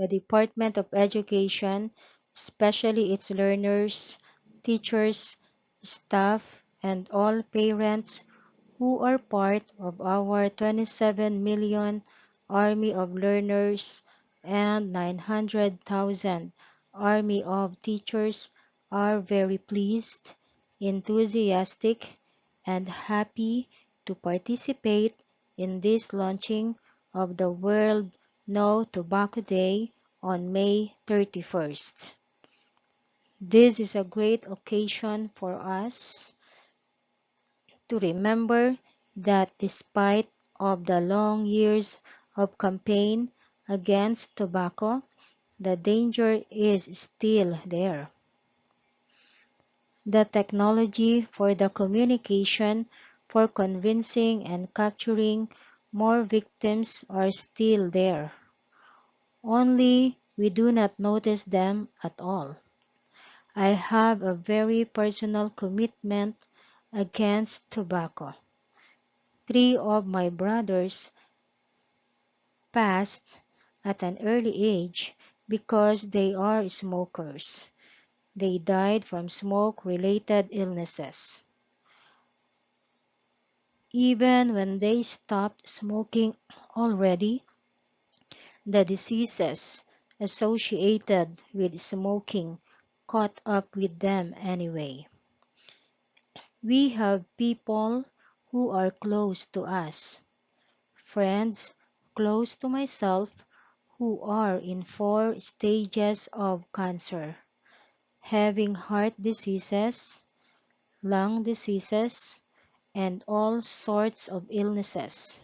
the Department of Education, especially its learners, teachers, staff, and all parents who are part of our 27 million army of learners and 900,000 army of teachers are very pleased, enthusiastic, and happy to participate in this launching of the World No Tobacco Day on May 31st. This is a great occasion for us to remember that despite of the long years of campaign against tobacco, the danger is still there. The technology for the communication for convincing and capturing more victims are still there. Only we do not notice them at all. I have a very personal commitment against tobacco. 3 of my brothers passed at an early age because they are smokers. They died from smoke-related illnesses. Even when they stopped smoking already, the diseases associated with smoking caught up with them anyway. We have people who are close to us, friends close to myself, who are in 4 stages of cancer, having heart diseases, lung diseases, and all sorts of illnesses,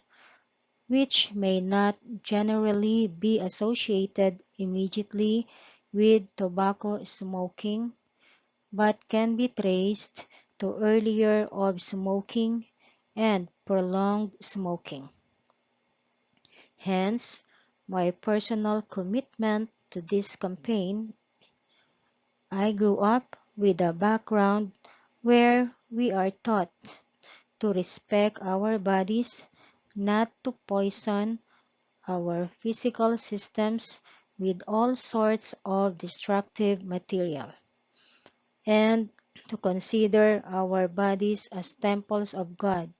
which may not generally be associated immediately with tobacco smoking, but can be traced to earlier of smoking and prolonged smoking. Hence, my personal commitment to this campaign. I grew up with a background where we are taught to respect our bodies, not to poison our physical systems with all sorts of destructive material, and to consider our bodies as temples of God,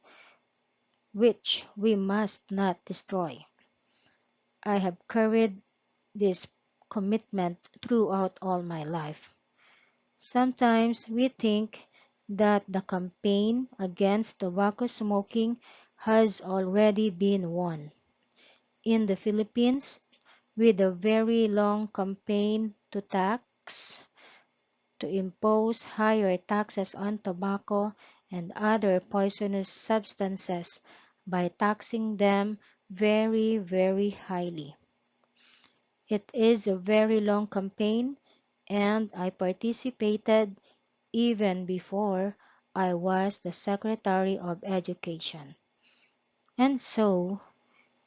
which we must not destroy. I have carried this commitment throughout all my life. Sometimes we think that the campaign against tobacco smoking has already been won. In the Philippines, with a very long campaign to impose higher taxes on tobacco and other poisonous substances by taxing them very, very highly. It is a very long campaign, and I participated even before I was the Secretary of Education. And so,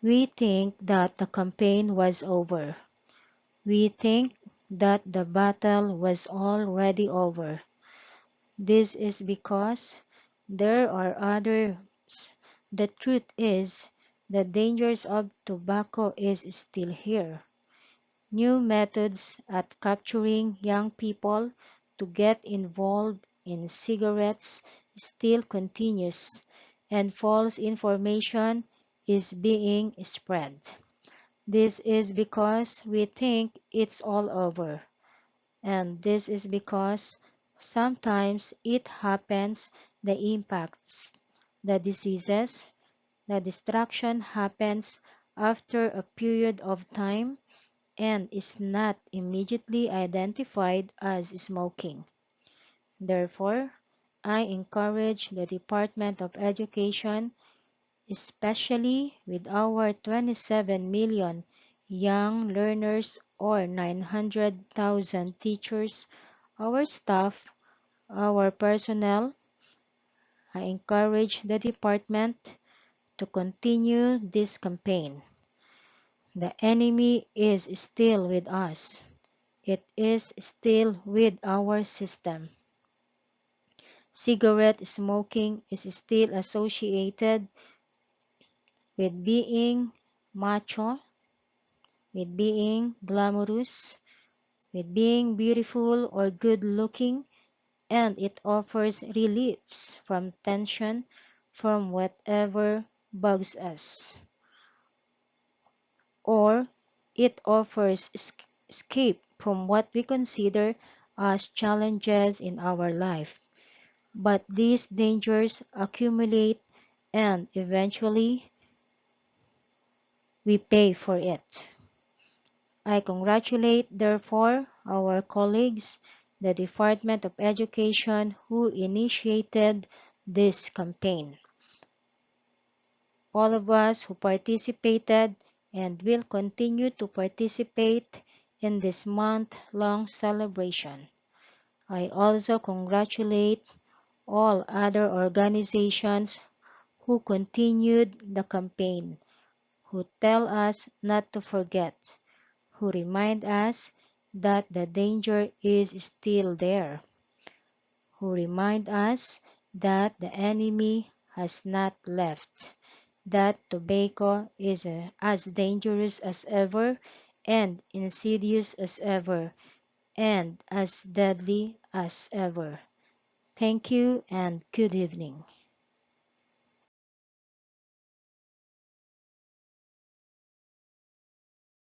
we think that the campaign was over. We think that the battle was already over. This is because there are others. The truth is, the dangers of tobacco is still here. New methods at capturing young people to get involved in cigarettes still continues, and false information is being spread. This is because we think it's all over, and this is because sometimes it happens, the impacts, the diseases, the destruction happens after a period of time and is not immediately identified as smoking. Therefore, I encourage the Department of Education, especially with our 27 million young learners or 900,000 teachers, our staff, our personnel. I encourage the department to continue this campaign. The enemy is still with us. It is still with our system. Cigarette smoking is still associated with being macho, with being glamorous, with being beautiful or good looking, and it offers reliefs from tension from whatever bugs us. Or it offers escape from what we consider as challenges in our life. But these dangers accumulate and eventually we pay for it. I congratulate, therefore, our colleagues, the Department of Education, who initiated this campaign. All of us who participated and will continue to participate in this month-long celebration. I also congratulate all other organizations who continued the campaign, who tell us not to forget, who remind us that the danger is still there, who remind us that the enemy has not left, that tobacco is as dangerous as ever and insidious as ever and as deadly as ever. Thank you and good evening.